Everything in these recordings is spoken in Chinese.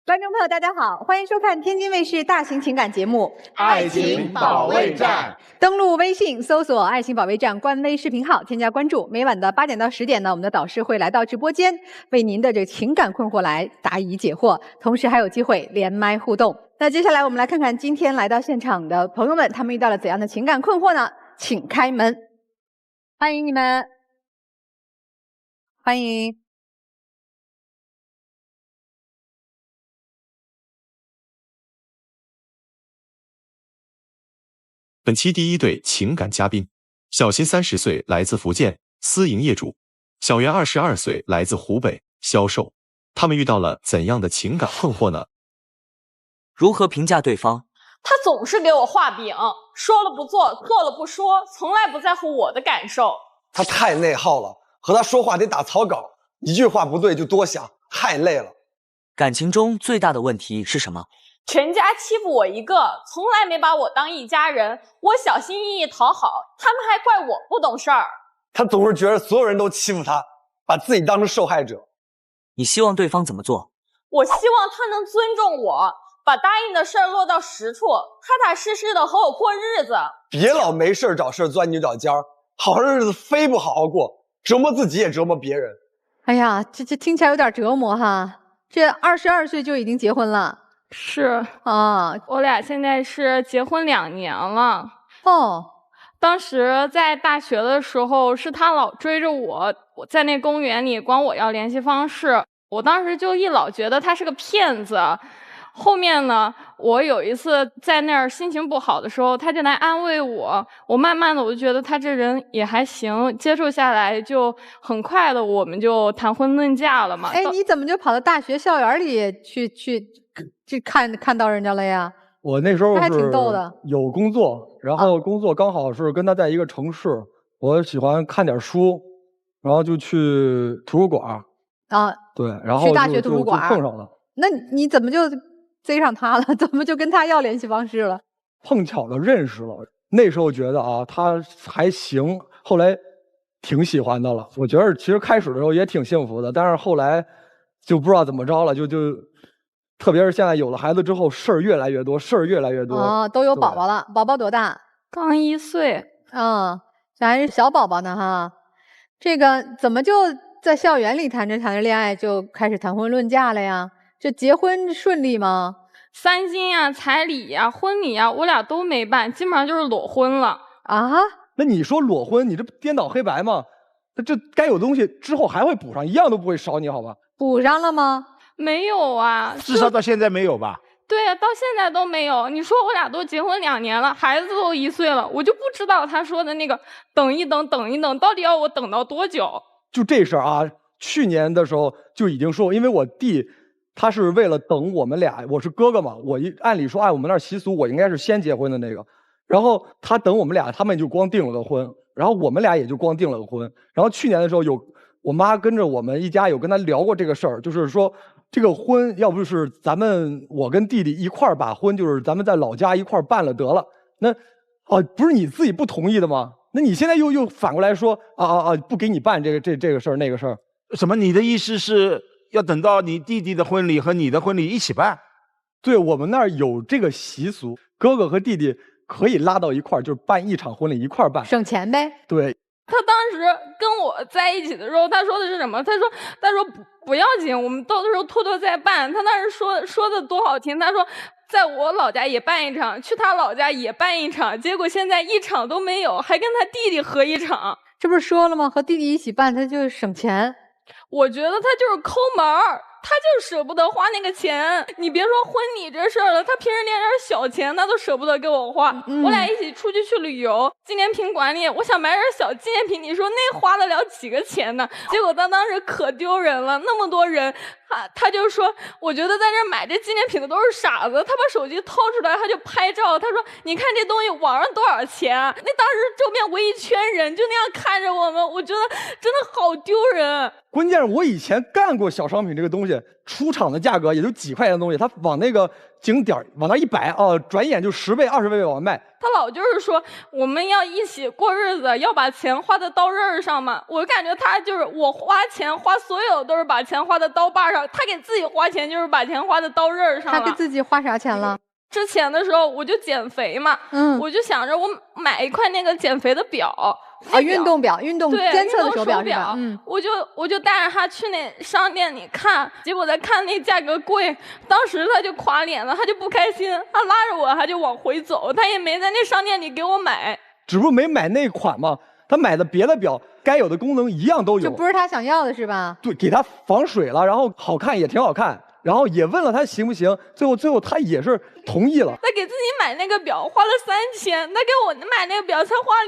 观众朋友，大家好，欢迎收看天津卫视大型情感节目《爱情保卫战》。登录微信搜索“爱情保卫战”官微视频号，添加关注。每晚的8点到10点呢，我们的导师会来到直播间，为您的这个情感困惑来答疑解惑，同时还有机会连麦互动。那接下来我们来看看今天来到现场的朋友们，他们遇到了怎样的情感困惑呢？请开门，欢迎你们，欢迎。本期第一对情感嘉宾，小新30岁，来自福建，私营业主；小袁22岁，来自湖北，销售。他们遇到了怎样的情感困惑呢？如何评价对方？他总是给我画饼，说了不做，做了不说，从来不在乎我的感受。他太内耗了，和他说话得打草稿，一句话不对就多想，太累了。感情中最大的问题是什么？全家欺负我一个，从来没把我当一家人。我小心翼翼讨好，他们还怪我不懂事儿。他总是觉得所有人都欺负他，把自己当成受害者。你希望对方怎么做？我希望他能尊重我，把答应的事儿落到实处，踏踏实实的和我过日子。别老没事找事钻牛角尖儿，好日子非不好好过，折磨自己也折磨别人。哎呀，这听起来有点折磨哈。这22岁就已经结婚了。是啊，我俩现在是结婚2年了。哦，当时在大学的时候，是他老追着我在那公园里管我要联系方式，我当时就老觉得他是个骗子。后面呢，我有一次在那儿心情不好的时候，他就来安慰我，我慢慢的我就觉得他这人也还行，接触下来就很快的我们就谈婚论嫁了嘛。哎，你怎么就跑到大学校园里去看到人家了呀？我那时候还挺逗的，有工作，然后工作刚好是跟他在一个城市，我喜欢看点书，然后就去图书馆啊，对，然后去大学图书馆就碰上了。那你怎么就追上他了？怎么就跟他要联系方式了？碰巧的认识了，那时候觉得啊他还行，后来挺喜欢的了。我觉得其实开始的时候也挺幸福的，但是后来就不知道怎么着了，就特别是现在有了孩子之后，事儿越来越多，事儿越来越多。哦，都有宝宝了，宝宝多大？刚1岁。嗯，这还是小宝宝呢哈。这个怎么就在校园里谈着恋爱就开始谈婚论嫁了呀？这结婚顺利吗？3金呀、彩礼呀、婚礼呀，我俩都没办，基本上就是裸婚了啊。那你说裸婚，你这不颠倒黑白吗？那这该有东西之后还会补上，一样都不会少你，好吧？补上了吗？没有啊，至少到现在没有吧？对啊，到现在都没有。你说我俩都结婚2年了，孩子都1岁了，我就不知道他说的那个等一等，到底要我等到多久？就这事儿啊，去年的时候就已经说，因为我弟他是为了等我们俩，我是哥哥嘛，按理说按我们那儿习俗，我应该是先结婚的那个，然后他等我们俩，他们就光订了个婚，然后我们俩也就光订了个婚，然后去年的时候我妈跟着我们一家有跟他聊过这个事儿，就是说这个婚要不是我跟弟弟一块儿把婚，就是咱们在老家一块儿办了得了，那不是你自己不同意的吗？那你现在又反过来说不给你办这个事儿那个事儿。什么？你的意思是要等到你弟弟的婚礼和你的婚礼一起办？对，我们那儿有这个习俗，哥哥和弟弟可以拉到一块儿，就是办一场婚礼一块儿办，省钱呗。对。他当时跟我在一起的时候，他说的是什么？他说不要紧，我们到时候拖再办。他当时说的多好听，他说在我老家也办一场，去他老家也办一场，结果现在一场都没有，还跟他弟弟合一场。这不是说了吗？和弟弟一起办，他就省钱。我觉得他就是抠门儿，他就舍不得花那个钱。你别说婚礼这事儿了，他平时连点小钱他都舍不得给我花。我俩一起出去旅游，纪念品馆里，我想买点小纪念品，你说那花得了几个钱呢？结果他当时可丢人了，那么多人，他就说，我觉得在这买这纪念品的都是傻子。他把手机掏出来，他就拍照，他说你看这东西网上多少钱啊？那当时周边围一圈人就那样看着我们，我觉得真的好丢人。关键是我以前干过小商品这个东西，出厂的价格也就几块钱的东西，他往那个景点往那一摆，哦，转眼就10倍、20倍往外卖。他老就是说我们要一起过日子，要把钱花在刀刃上嘛。我感觉他就是我花钱花所有都是把钱花在刀把上，他给自己花钱就是把钱花在刀刃上了。他给自己花啥钱了？之前的时候我就减肥嘛，我就想着我买一块那个减肥的表。运动表，运动监测的手表是吧？我就带着他去那商店里看，结果再看那价格贵，当时他就垮脸了，他就不开心，他拉着我他就往回走，他也没在那商店里给我买，只不过没买那款嘛，他买的别的表该有的功能一样都有，就不是他想要的是吧？对，给他防水了，然后好看也挺好看。然后也问了他行不行，最后他也是同意了。他给自己买那个表花了3000，他给我买那个表才花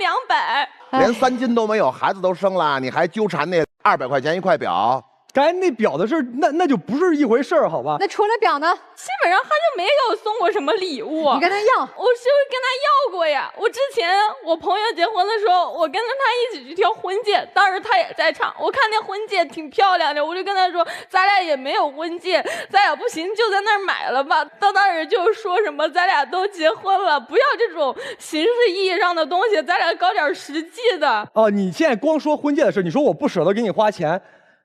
200，连3斤都没有，孩子都生了，你还纠缠那200块钱一块表？刚才那表的事，那就不是一回事儿，好吧？那除了表呢？基本上他就没给我送过什么礼物。你跟他要？我是跟他要过呀。我之前我朋友结婚的时候，我跟着他一起去挑婚戒，当时他也在场。我看那婚戒挺漂亮的，我就跟他说，咱俩也没有婚戒，咱俩不行就在那儿买了吧。他当时就说什么，咱俩都结婚了，不要这种形式意义上的东西，咱俩搞点实际的。哦，你现在光说婚戒的事，你说我不舍得给你花钱。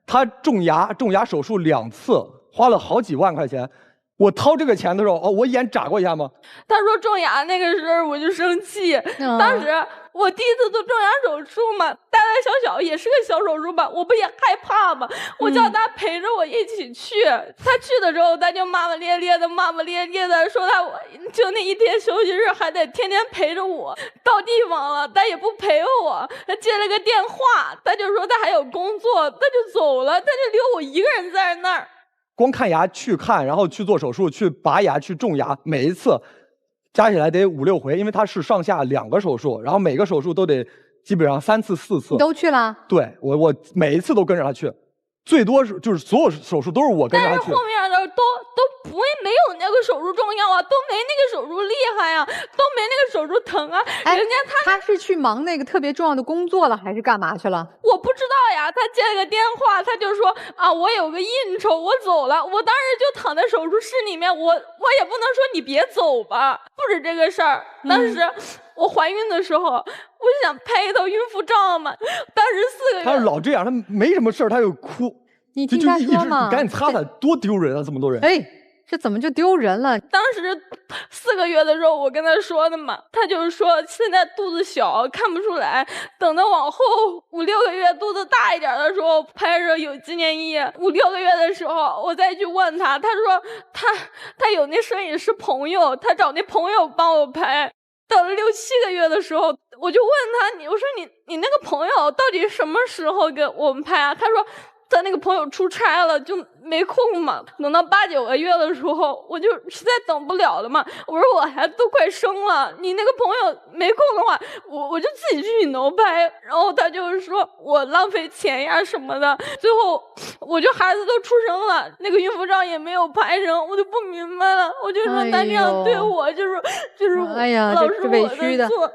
他种牙手术2次，花了好几万块钱。我掏这个钱的时候，哦，我眼眨过一下吗？他说种牙那个事儿，我就生气。当时我第一次做种牙手术嘛，大大小小也是个小手术吧，我不也害怕吗？我叫他陪着我一起去。他去的时候，他就骂骂咧咧的说他就那一天休息日还得天天陪着我。到地方了，他也不陪我，他接了个电话，他就说他还有工作，他就走了，他就留我一个人在那儿。光看牙去看，然后去做手术，去拔牙，去种牙，每一次加起来得5、6回，因为它是上下2个手术，然后每个手术都得基本上3次、4次。你都去了？对，我每一次都跟着他去，最多就是所有手术都是我跟着他去。但是后面的都不会没有那个手术重要啊，都没那个手术厉害呀，都没那个手术疼啊。人家他是去忙那个特别重要的工作了，还是干嘛去了？我不知道呀，他接了个电话，他就说啊，我有个应酬，我走了。我当时就躺在手术室里面，我也不能说你别走吧，不止这个事儿。当时我怀孕的时候，我就想拍一套孕妇照嘛。当时4个月，他是老这样，他没什么事儿他就哭。你听他说嘛，你赶紧擦擦，多丢人啊！这么多人。哎，这怎么就丢人了？当时4个月的时候，我跟他说的嘛，他就是说现在肚子小看不出来，等到往后5、6个月肚子大一点的时候拍着有纪念意义。5、6个月的时候，我再去问他，他说他有那摄影师朋友，他找那朋友帮我拍。到了6、7个月的时候，我就问他，我说你那个朋友到底什么时候给我们拍啊？他说他那个朋友出差了，就没空嘛。等到8、9个月的时候，我就实在等不了了嘛。我说我孩子都快生了，你那个朋友没空的话，我就自己去你楼拍。然后他就是说我浪费钱呀什么的。最后我就孩子都出生了，那个孕妇照也没有拍成，我就不明白了。我就说他这样对我，就是哎呀，老是这委屈的。错。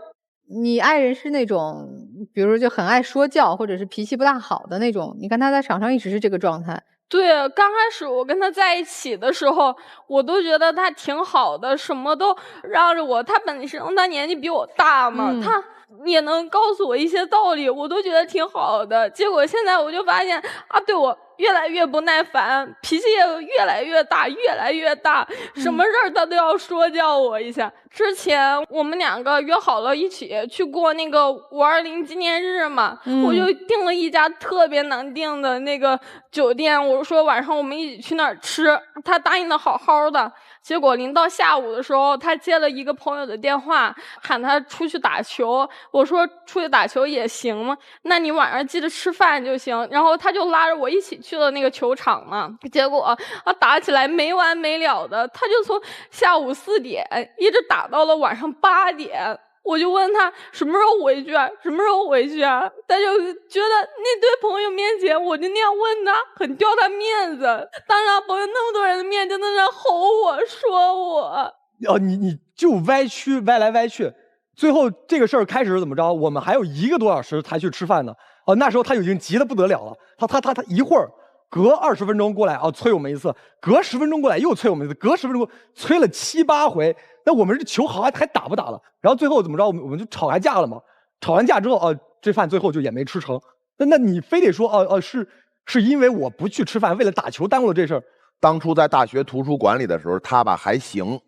你爱人是那种，比如就很爱说教，或者是脾气不大好的那种。你看他在场上一直是这个状态。对，刚开始我跟他在一起的时候，我都觉得他挺好的，什么都让着我。他本身他年纪比我大嘛，他也能告诉我一些道理，我都觉得挺好的。结果现在我就发现啊，对我越来越不耐烦，脾气也越来越大，什么事儿他都要说教我一下。之前我们2个约好了一起去过那个520纪念日嘛，我就订了一家特别难订的那个酒店，我说晚上我们一起去那儿吃，他答应的好好的。结果临到下午的时候，他接了一个朋友的电话，喊他出去打球。我说出去打球也行吗？那你晚上记得吃饭就行。然后他就拉着我一起去了那个球场嘛。结果打起来没完没了的，他就从下午4点一直打到了晚上8点。我就问他什么时候回去啊？什么时候回去啊？他就觉得那堆朋友面前，我就那样问他，很掉他面子。当着朋友那么多人的面，就在那吼我说我。你就歪来歪去，最后这个事儿开始是怎么着？我们还有1个多小时才去吃饭呢。那时候他已经急得不得了了。他一会儿隔20分钟过来啊催我们一次，隔10分钟过来又催我们一次，隔10分钟催了7、8回。那我们这球好还打不打了？然后最后怎么着？我们就吵完架了嘛。吵完架之后，这饭最后就也没吃成。那你非得说是因为我不去吃饭，为了打球耽误了这事儿。当初在大学图书馆里的时候，他吧还行，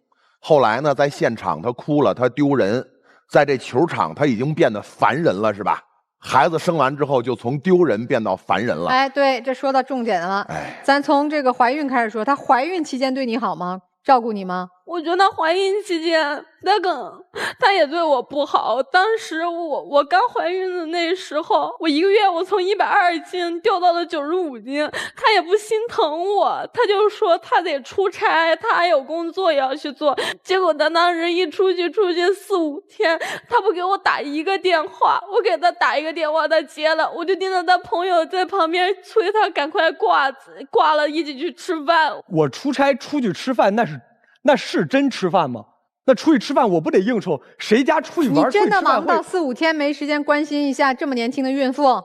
后来呢，在现场他哭了，他丢人，在这球场他已经变得烦人了，是吧？孩子生完之后就从丢人变到烦人了。哎，对，这说到重点了。咱从这个怀孕开始说，她怀孕期间对你好吗？照顾你吗？我觉得她怀孕期间，她也对我不好。当时我刚怀孕的那时候，我1个月我从120斤掉到了95斤，她也不心疼我，她就说她得出差，她还有工作也要去做。结果她当时一出去4、5天，她不给我打一个电话，我给她打一个电话，她接了，我就盯着她朋友在旁边催她赶快挂了，一起去吃饭。我出差出去吃饭，那是真吃饭吗？那出去吃饭我不得应酬？谁家出去玩？你真的忙到4、5天没时间关心一下这么年轻的孕妇？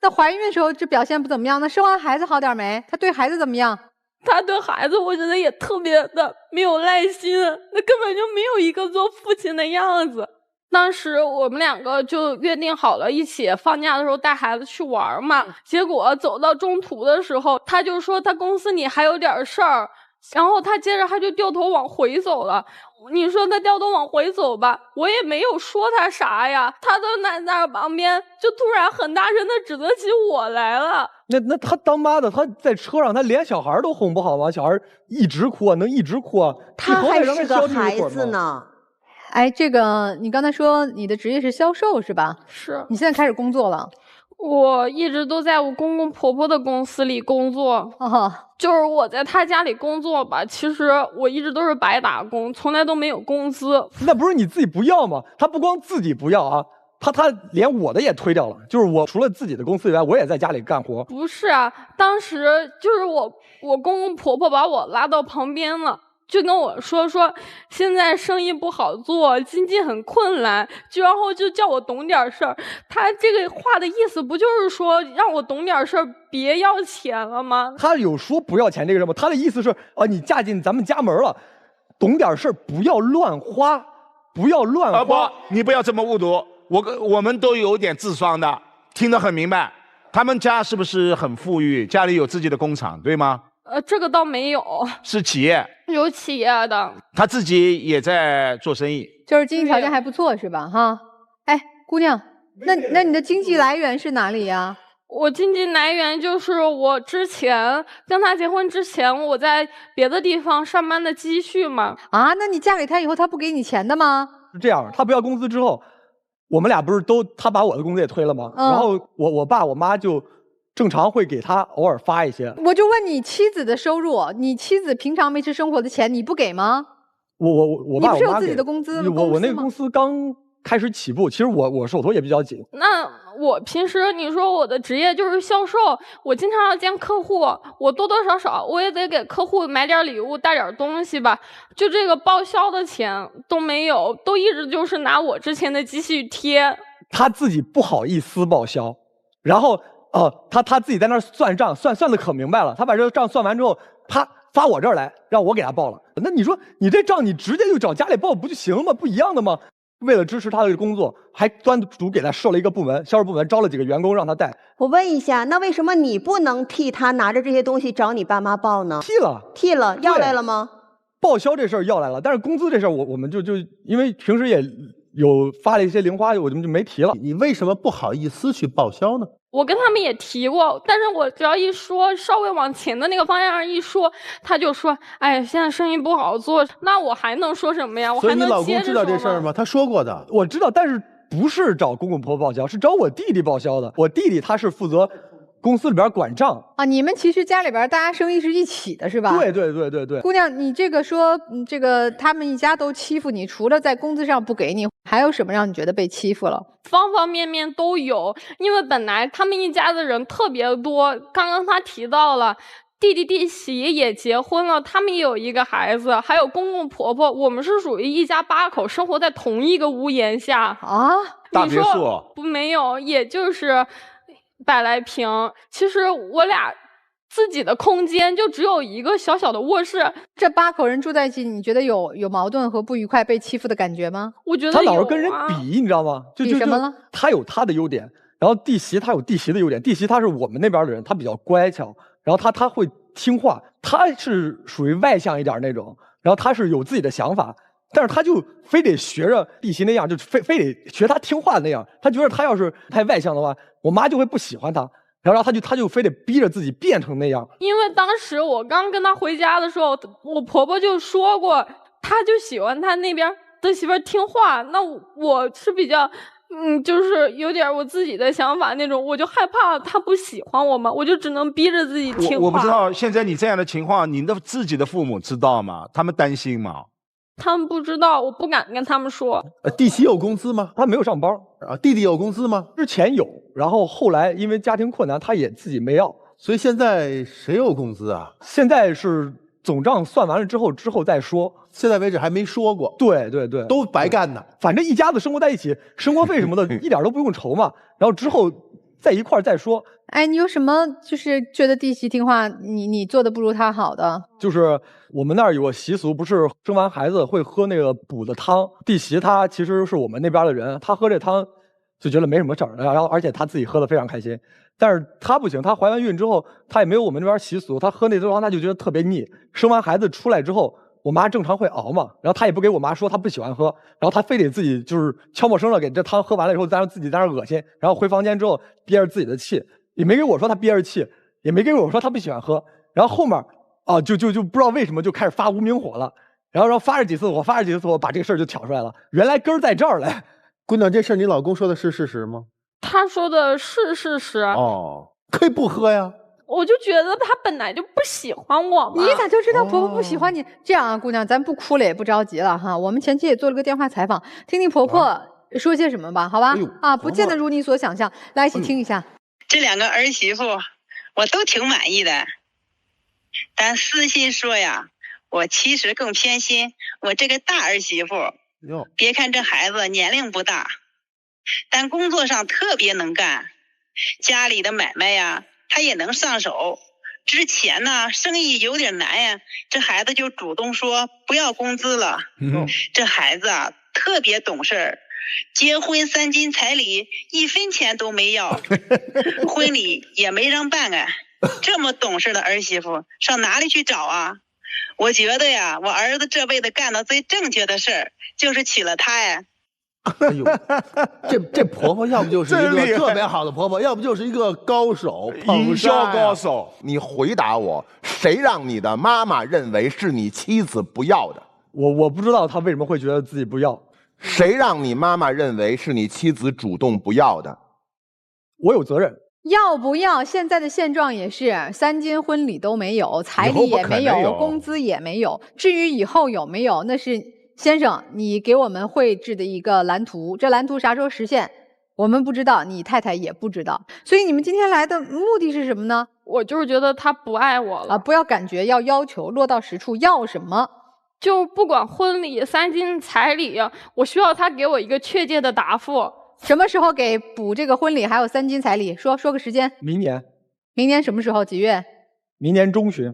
那怀孕的时候这表现不怎么样，那生完孩子好点没？她对孩子怎么样？她对孩子我觉得也特别的没有耐心，那根本就没有一个做父亲的样子。当时我们2个就约定好了一起放假的时候带孩子去玩嘛，结果走到中途的时候，她就说她公司里还有点事儿，然后她接着她就掉头往回走了。你说她掉头往回走吧，我也没有说她啥呀，她都在那旁边就突然很大声的指责起我来了。那她当妈的，她在车上她连小孩都哄不好吗？小孩一直哭啊，能一直哭啊？她还是个孩子呢。哎，这个你刚才说你的职业是销售是吧？是。你现在开始工作了？我一直都在我公公婆婆的公司里工作。就是我在他家里工作吧，其实我一直都是白打工，从来都没有工资。那不是你自己不要吗？他不光自己不要啊，他连我的也推掉了。就是我除了自己的公司以外，我也在家里干活。不是啊，当时就是我公公婆婆把我拉到旁边了。就跟我说现在生意不好做，经济很困难，然后就叫我懂点事儿。他这个话的意思不就是说让我懂点事儿，别要钱了吗？他有说不要钱这个人吗？他的意思是你嫁进咱们家门了，懂点事儿，不要乱花，不要乱花。不，你不要这么误读。我们都有点智商的，听得很明白。他们家是不是很富裕？家里有自己的工厂，对吗？这个倒没有，是企业，有企业的，他自己也在做生意，就是经济条件还不错是吧？哈，哎，姑娘，那你的经济来源是哪里呀？我经济来源就是我之前跟他结婚之前，我在别的地方上班的积蓄嘛。啊，那你嫁给他以后，他不给你钱的吗？是这样，他不要工资之后，我们俩不是他把我的工资也推了吗？然后我爸我妈就正常会给他偶尔发一些。我就问你妻子的收入，你妻子平常维持生活的钱你不给吗？我爸我妈给。你不是有自己的工资？我那个公司刚开始起步，其实我手头也比较紧。那我平时你说我的职业就是销售，我经常要见客户，我多多少少我也得给客户买点礼物带点东西吧，就这个报销的钱都没有，都一直就是拿我之前的积蓄贴。他自己不好意思报销，然后他自己在那儿算账，算的可明白了。他把这个账算完之后，他发我这儿来，让我给他报了。那你说你这账你直接就找家里报不就行了吗？不一样的吗？为了支持他的工作，还单独给他设了一个部门，销售部门，招了几个员工让他带。我问一下，那为什么你不能替他拿着这些东西找你爸妈报呢？替了，要来了吗？报销这事儿要来了，但是工资这事儿我们就因为平时也有发了一些零花，我们就没提了。你为什么不好意思去报销呢？我跟他们也提过，但是我只要一说稍微往前的那个方向上一说，他就说：“哎，现在生意不好做。”那我还能说什么呀？我还能接着说吗？所以你老公知道这事儿吗？他说过的。我知道，但是不是找公公婆婆报销，是找我弟弟报销的。我弟弟他是负责公司里边管账啊。你们其实家里边大家生意是一起的，是吧？对。姑娘，你这个说这个他们一家都欺负你，除了在工资上不给你，还有什么让你觉得被欺负了？方方面面都有，因为本来他们一家的人特别多，刚刚他提到了弟弟弟媳也结婚了，他们也有一个孩子，还有公公婆婆，我们是属于一家8口生活在同一个屋檐下啊。大别墅？不，没有，也就是100来平。其实我俩自己的空间，就只有一个小小的卧室。这8口人住在一起，你觉得有矛盾和不愉快、被欺负的感觉吗？我觉得他老是跟人比，你知道吗？比什么了？他有他的优点，然后弟媳他有弟媳的优点。弟媳他是我们那边的人，他比较乖巧，然后他会听话，他是属于外向一点那种，然后他是有自己的想法，但是他就非得学着弟媳那样，就非得学他听话那样。他觉得他要是太外向的话，我妈就会不喜欢他。然后他就非得逼着自己变成那样。因为当时我刚跟他回家的时候，我婆婆就说过，他就喜欢他那边的媳妇儿听话。那我是比较，就是有点我自己的想法那种，我就害怕他不喜欢我嘛，我就只能逼着自己听话。我不知道现在你这样的情况，你的自己的父母知道吗？他们担心吗？他们不知道，我不敢跟他们说。弟媳有工资吗？他没有上班啊。弟弟有工资吗？之前有，然后后来因为家庭困难，他也自己没要。所以现在谁有工资啊？现在是总账算完了之后再说。现在为止还没说过。对，都白干呢。反正一家子生活在一起，生活费什么的一点都不用愁嘛。然后之后在一块儿再说。哎，你有什么就是觉得弟媳听话，你做的不如她好的？就是我们那儿有个习俗，不是生完孩子会喝那个补的汤。弟媳她其实是我们那边的人，她喝这汤就觉得没什么事儿，然后而且她自己喝得非常开心。但是她不行，她怀完孕之后，她也没有我们那边习俗，她喝那汤她就觉得特别腻。生完孩子出来之后，我妈正常会熬嘛，然后她也不给我妈说她不喜欢喝，然后她非得自己就是悄没声的给这汤喝完了以后，自己在那恶心，然后回房间之后憋着自己的气。也没跟我说他憋着气，也没跟我说他不喜欢喝，然后后面就不知道为什么就开始发无名火了，然后发着几次火，把这个事儿就挑出来了。原来根儿在这儿嘞。姑娘，这事儿你老公说的是事实吗？他说的是事实。哦，可以不喝呀。我就觉得他本来就不喜欢我嘛。你咋就知道婆婆不喜欢你？这样啊，姑娘，咱不哭了也不着急了哈。我们前期也做了个电话采访，听听婆婆说些什么吧，好吧？不见得如你所想象，来一起听一下。这2个儿媳妇我都挺满意的，但私心说呀，我其实更偏心我这个大儿媳妇。别看这孩子年龄不大，但工作上特别能干，家里的买卖呀她也能上手。之前呢生意有点难呀，这孩子就主动说不要工资了。这孩子啊特别懂事儿，结婚3金彩礼1分钱都没要，婚礼也没人办啊。这么懂事的儿媳妇上哪里去找啊？我觉得呀，我儿子这辈子干的最正确的事儿就是娶了她呀。哎呦，这婆婆要不就是一个特别好的婆婆，要不就是一个高手，营销高手。你回答我，谁让你的妈妈认为是你妻子不要的？我不知道她为什么会觉得自己不要。谁让你妈妈认为是你妻子主动不要的？我有责任。要不要？现在的现状也是3金婚礼都没有，彩礼也没有，工资也没有。至于以后有没有，那是先生你给我们绘制的一个蓝图，这蓝图啥时候实现，我们不知道，你太太也不知道。所以你们今天来的目的是什么呢？我就是觉得他不爱我了。不要感觉，要要求，落到实处。要什么？就不管婚礼、3金彩礼，我需要他给我一个确切的答复。什么时候给补这个婚礼还有3金彩礼？说个时间。明年。明年什么时候？几月？明年中旬。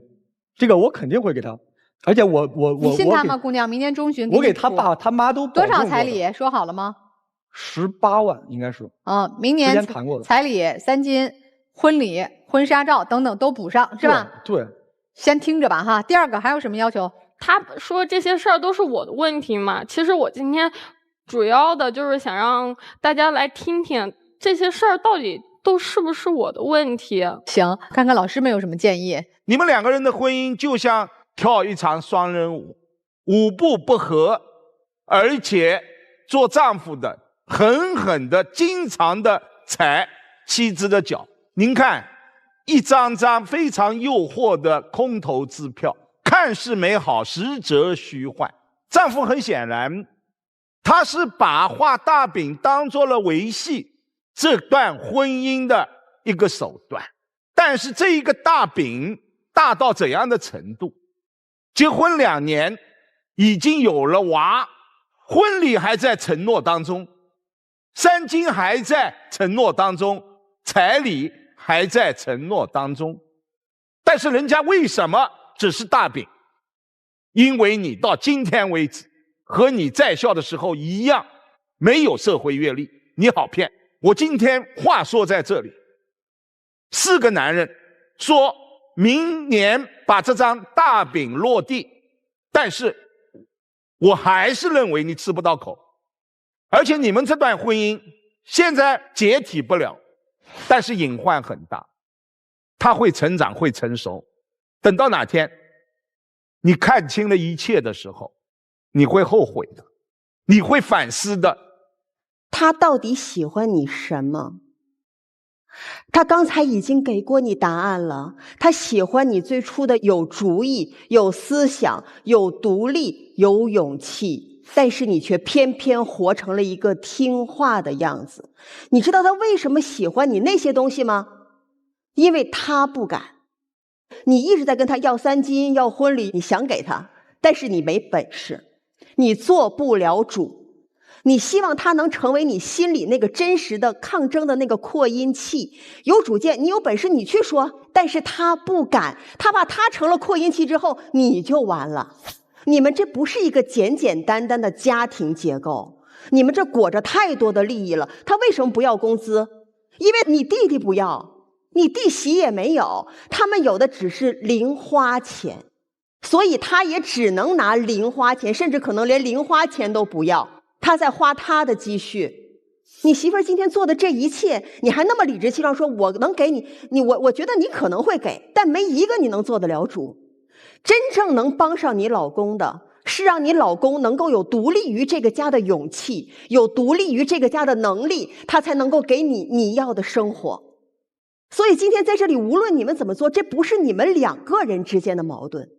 这个我肯定会给他，而且我你信他吗，姑娘？明年中旬我给他爸他妈都多少彩礼？说好了吗？18万应该是。明年之前谈过的彩礼、3金、婚礼、婚纱照等等都补上，是吧？对。先听着吧哈。第二个还有什么要求？他说这些事儿都是我的问题嘛。其实我今天主要的就是想让大家来听听这些事儿到底都是不是我的问题。行，看看老师们有什么建议。你们2个人的婚姻就像跳一场双人舞，舞步不合，而且做丈夫的狠狠的经常的踩妻子的脚。您看一张张非常诱惑的空头支票，看似美好，实则虚幻。丈夫很显然他是把画大饼当作了维系这段婚姻的一个手段，但是这一个大饼大到怎样的程度？结婚2年已经有了娃，婚礼还在承诺当中，3金还在承诺当中，彩礼还在承诺当中，但是人家为什么只是大饼？因为你到今天为止和你在校的时候一样，没有社会阅历，你好骗。我今天话说在这里，4个男人说明年把这张大饼落地，但是我还是认为你吃不到口，而且你们这段婚姻现在解体不了，但是隐患很大，他会成长，会成熟，等到哪天你看清了一切的时候，你会后悔的，你会反思的。他到底喜欢你什么？他刚才已经给过你答案了，他喜欢你最初的有主意、有思想、有独立、有勇气，但是你却偏偏活成了一个听话的样子。你知道他为什么喜欢你那些东西吗？因为他不敢。你一直在跟他要3金、要婚礼，你想给他，但是你没本事，你做不了主。你希望他能成为你心里那个真实的抗争的那个扩音器，有主见，你有本事你去说，但是他不敢，他怕他成了扩音器之后你就完了。你们这不是一个简简单单的家庭结构，你们这裹着太多的利益了。他为什么不要工资？因为你弟弟不要，你弟媳也没有，他们有的只是零花钱，所以他也只能拿零花钱，甚至可能连零花钱都不要，他在花他的积蓄。你媳妇儿今天做的这一切，你还那么理直气壮说我能给你，我觉得你可能会给，但没一个你能做得了主。真正能帮上你老公的是让你老公能够有独立于这个家的勇气，有独立于这个家的能力，他才能够给你要的生活。所以今天在这里，无论你们怎么做，这不是你们2个人之间的矛盾，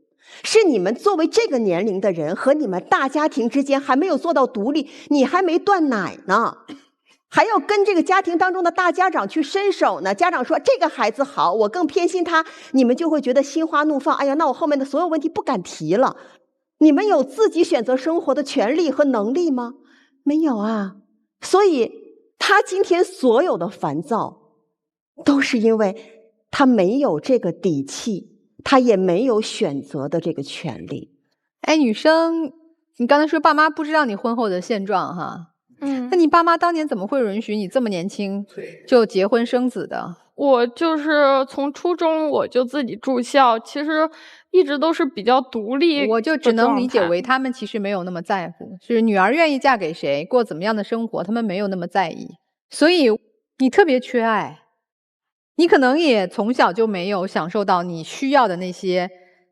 是你们作为这个年龄的人和你们大家庭之间还没有做到独立，你还没断奶呢，还要跟这个家庭当中的大家长去伸手呢。家长说这个孩子好，我更偏心他，你们就会觉得心花怒放，哎呀，那我后面的所有问题不敢提了。你们有自己选择生活的权利和能力吗？没有啊。所以他今天所有的烦躁都是因为他没有这个底气，他也没有选择的这个权利。哎，女生，你刚才说爸妈不知道你婚后的现状哈，那你爸妈当年怎么会允许你这么年轻就结婚生子的？我就是从初中我就自己住校，其实一直都是比较独立。我就只能理解为他们其实没有那么在乎，是女儿愿意嫁给谁，过怎么样的生活，他们没有那么在意。所以你特别缺爱，你可能也从小就没有享受到你需要的那些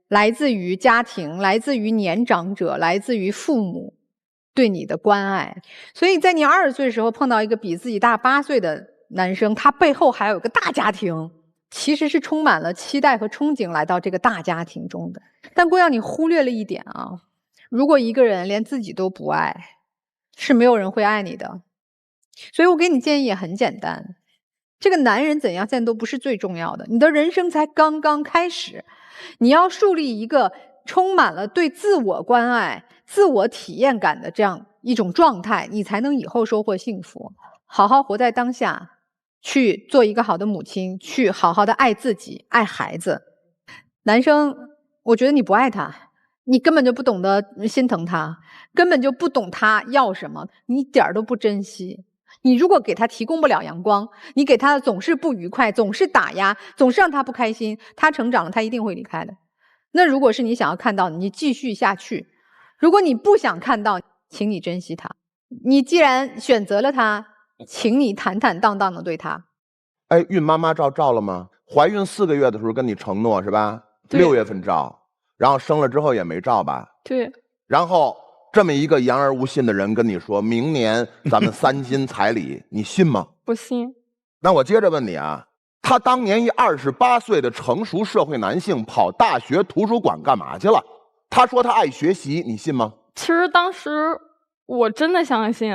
来自于家庭、来自于年长者、来自于父母对你的关爱。所以在你20岁的时候碰到一个比自己大8岁的男生，他背后还有个大家庭，其实是充满了期待和憧憬来到这个大家庭中的。但姑娘，你忽略了一点啊，如果一个人连自己都不爱，是没有人会爱你的。所以我给你建议也很简单，这个男人怎样现在都不是最重要的，你的人生才刚刚开始，你要树立一个充满了对自我关爱、自我体验感的这样一种状态，你才能以后收获幸福。好好活在当下，去做一个好的母亲，去好好的爱自己、爱孩子。男生，我觉得你不爱他，你根本就不懂得心疼他，根本就不懂他要什么，你一点都不珍惜。你如果给他提供不了阳光，你给他的总是不愉快，总是打压，总是让他不开心，他成长了，他一定会离开的。那如果是你想要看到，你继续下去；如果你不想看到，请你珍惜他。你既然选择了他，请你坦坦荡荡的对他。哎，孕妈妈照了吗？怀孕4个月的时候跟你承诺是吧？6月份照，然后生了之后也没照吧？对。然后这么一个言而无信的人跟你说明年咱们3金彩礼，你信吗？不信。那我接着问你啊，他当年一28岁的成熟社会男性跑大学图书馆干嘛去了？他说他爱学习，你信吗？其实当时我真的相信。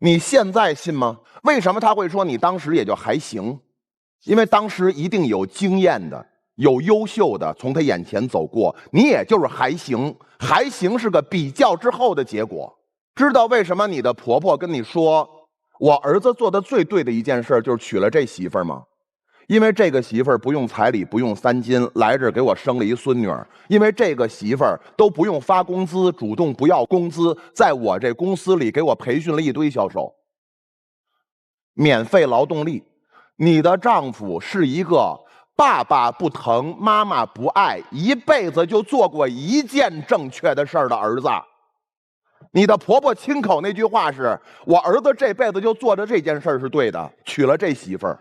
你现在信吗？为什么他会说你当时也就还行？因为当时一定有经验的、有优秀的从他眼前走过，你也就是还行。还行是个比较之后的结果。知道为什么你的婆婆跟你说我儿子做的最对的一件事就是娶了这媳妇儿吗？因为这个媳妇儿不用彩礼，不用3金，来这儿给我生了一孙女儿。因为这个媳妇儿都不用发工资，主动不要工资，在我这公司里给我培训了一堆销售，免费劳动力。你的丈夫是一个爸爸不疼，妈妈不爱，一辈子就做过一件正确的事儿的儿子。你的婆婆亲口那句话是：我儿子这辈子就做着这件事儿是对的，娶了这媳妇儿。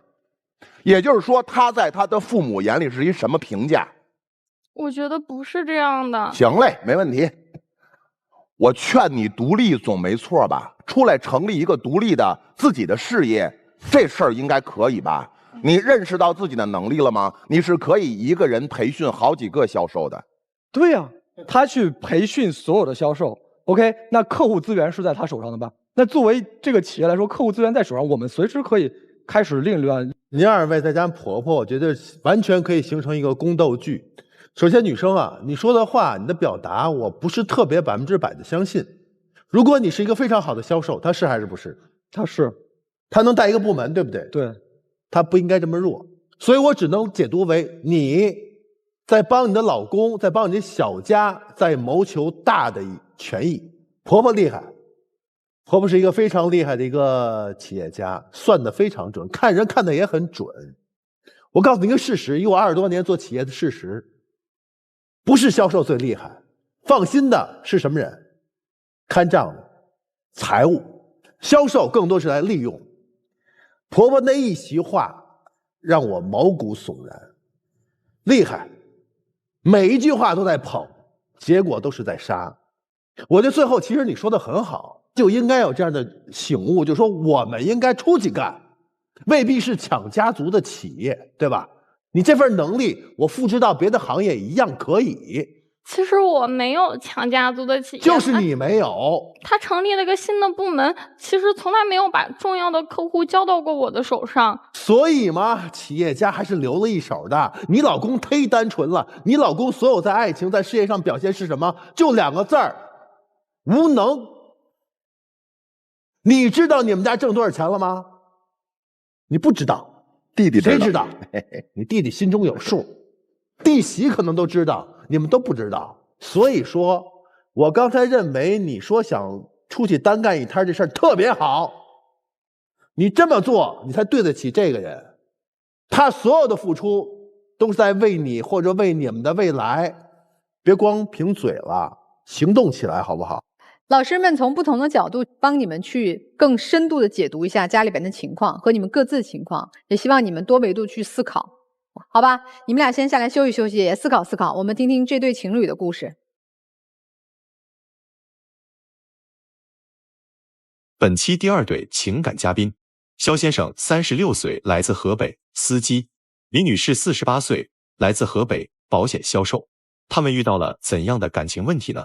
也就是说，他在他的父母眼里是一什么评价？我觉得不是这样的。行嘞，没问题。我劝你独立总没错吧？出来成立一个独立的自己的事业，这事儿应该可以吧？你认识到自己的能力了吗？你是可以一个人培训好几个销售的。对呀，他去培训所有的销售。OK， 那客户资源是在他手上的吧？那作为这个企业来说，客户资源在手上，我们随时可以开始另乱。您2位再加上婆婆，我觉得完全可以形成一个宫斗剧。首先，女生啊，你说的话，你的表达，我不是特别100%的相信。如果你是一个非常好的销售，他是还是不是？他是，他能带一个部门，对不对？对，他不应该这么弱。所以我只能解读为你在帮你的老公，在帮你的小家，在谋求大的权益。婆婆厉害。婆婆是一个非常厉害的一个企业家，算得非常准，看人看得也很准。我告诉你一个事实，以我20多年做企业的事实，不是销售最厉害，放心的是什么人？看账的、财务、销售更多是来利用。婆婆那一席话让我毛骨悚然，厉害，每一句话都在捧，结果都是在杀。我觉得最后其实你说的很好。就应该有这样的醒悟，就是说我们应该出去干，未必是抢家族的企业，对吧？你这份能力，我复制到别的行业一样可以。其实我没有抢家族的企业，就是你没有。他成立了个新的部门，其实从来没有把重要的客户交到过我的手上。所以嘛，企业家还是留了一手的。你老公忒单纯了，你老公所有在爱情、在事业上表现是什么？就2个字儿：无能。你知道你们家挣多少钱了吗？你不知道，弟弟知道。谁知道？你弟弟心中有数，弟媳可能都知道，你们都不知道。所以说，我刚才认为你说想出去单干一摊这事儿特别好，你这么做，你才对得起这个人。他所有的付出都是在为你或者为你们的未来，别光凭嘴了，行动起来好不好？老师们从不同的角度帮你们去更深度的解读一下家里边的情况和你们各自的情况，也希望你们多维度去思考，好吧？你们俩先下来休息休息，也思考思考，我们听听这对情侣的故事。本期第2对情感嘉宾，肖先生36岁，来自河北，司机；李女士48岁，来自河北，保险销售。他们遇到了怎样的感情问题呢？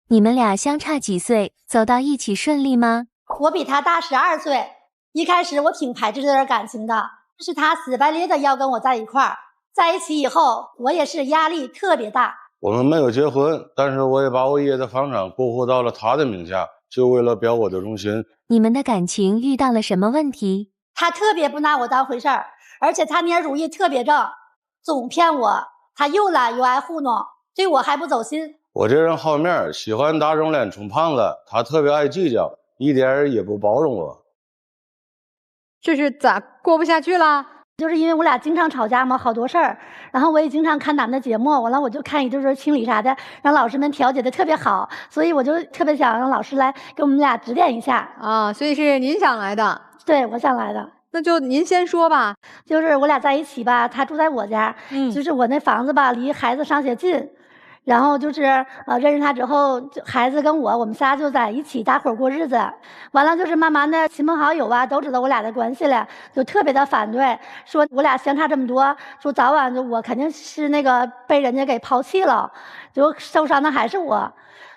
你们俩相差几岁，走到一起顺利吗？我比他大12岁，一开始我挺排斥这段感情的，是他死白咧的要跟我在一块儿。在一起以后，我也是压力特别大。我们没有结婚，但是我也把我爷的房产过户到了他的名下，就为了表我的忠心。你们的感情遇到了什么问题？他特别不拿我当回事儿，而且他捏主意特别正，总骗我。他又懒又爱糊弄，对我还不走心。我这人好面，喜欢打肿脸充胖子，他特别爱计较，一点也不包容我。这是咋过不下去了？就是因为我俩经常吵架嘛，好多事儿，然后我也经常看咱们的节目，完了我就看一对对情侣啥的，让老师们调解的特别好，所以我就特别想让老师来给我们俩指点一下啊。所以是您想来的？对，我想来的。那就您先说吧。就是我俩在一起吧，他住在我家，就是我那房子吧离孩子上学近。然后就是认识他之后，孩子跟我们仨就在一起搭伙过日子。完了就是慢慢的亲朋好友啊都知道我俩的关系了，就特别的反对，说我俩相差这么多，说早晚就我肯定是那个被人家给抛弃了，就受伤的还是我。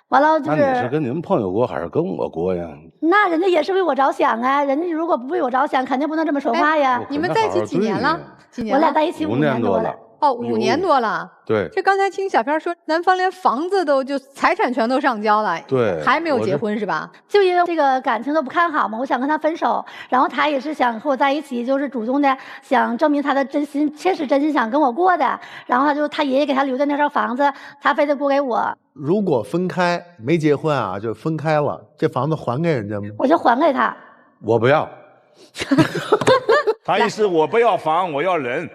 完了就是那你是跟你们朋友过还是跟我过呀？那人家也是为我着想啊，人家如果不为我着想，肯定不能这么说话呀。你们在一起几年了？几年了？我俩在一起5年多了。哦，5年多了。对，这刚才听小飘说，男方连房子都就财产全都上交了，对，还没有结婚是吧？就因为这个感情都不看好嘛，我想跟他分手，然后他也是想和我在一起，就是主动的想证明他的真心，切实真心想跟我过的。然后他爷爷给他留的那套房子，他非得过给我。如果分开没结婚啊，就分开了，这房子还给人家吗？我就还给他。我不要。他意思我不要房，我要人。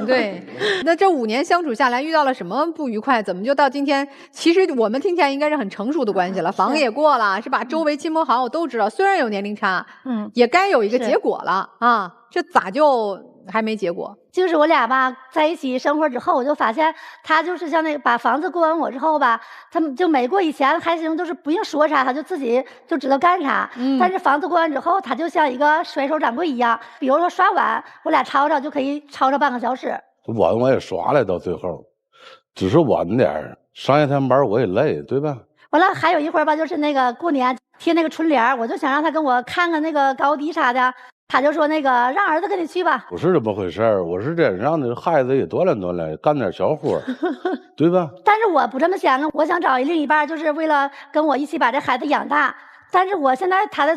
对，那这5年相处下来，遇到了什么不愉快？怎么就到今天？其实我们听起来应该是很成熟的关系了，房也过了，是吧？周围亲朋好友都知道，虽然有年龄差，也该有一个结果了啊。这咋就还没结果？就是我俩吧，在一起生活之后，我就发现他就是像那个把房子过完我之后吧，他们就没过以前还行，都是不用说啥，他就自己就知道干啥。但是房子过完之后，他就像一个甩手掌柜一样，比如说刷碗，我俩吵吵就可以吵吵半个小时。碗我也刷了，到最后，只是晚点儿，上一天班我也累，对吧？完了还有一会儿吧，就是那个过年贴那个春联，我就想让他跟我看看那个高低啥的。他就说那个让儿子跟你去吧，不是这么回事儿，我是这让这孩子也锻炼锻炼，干点小活，对吧？但是我不这么想啊，我想找另一半，就是为了跟我一起把这孩子养大。但是我现在他的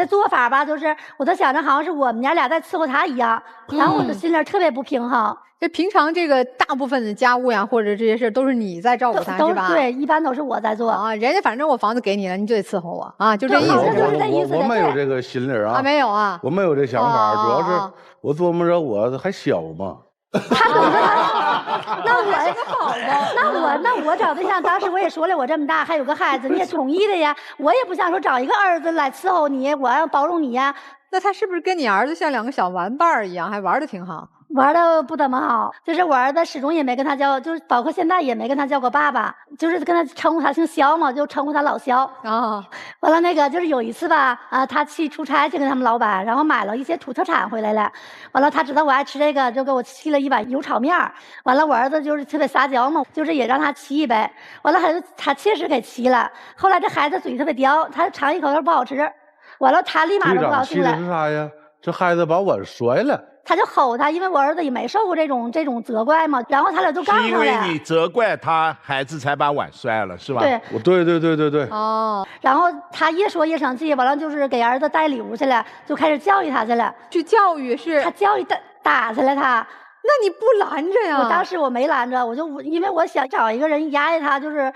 做法吧，就是我都想着好像是我们娘俩在伺候他一样，然后我的心里特别不平衡。这平常这个大部分的家务呀，或者这些事都是你在照顾他，是吧？对，一般都是我在做啊。人家反正我房子给你了，你就得伺候我啊，就这意思。我没有这个心理啊，没有啊，我没有这想法，主要是我琢磨着我还小嘛。那我找对象，当时我也说了，我这么大还有个孩子，你也同意的呀。我也不想说找一个儿子来伺候你，我要包容你呀。那他是不是跟你儿子像2个小玩伴一样，还玩得挺好？玩的不怎么好，就是我儿子始终也没跟他叫，就是包括现在也没跟他叫过爸爸，就是跟他称呼他姓肖嘛，就称呼他老肖啊。完了那个就是有一次吧，他去出差去跟他们老板，然后买了一些土特产回来了。完了他知道我爱吃这个，就给我沏了一碗油炒面。完了我儿子就是特别撒娇嘛，就是也让他沏一杯。完了他确实给沏了。后来这孩子嘴特别刁，他尝一口他不好吃。完了他立马就不高兴了。气的是啥呀？这孩子把碗摔了。他就吼他，因为我儿子也没受过这种责怪嘛，然后他俩就杠上了。是因为你责怪他，孩子才把碗摔了，是吧？对，对。哦，然后他越说越生气，完了就是给儿子带礼物去了，就开始教育他去了。去教育是？他教育打去了他。那你不拦着呀？我当时我没拦着，因为我想找一个人压压他，就是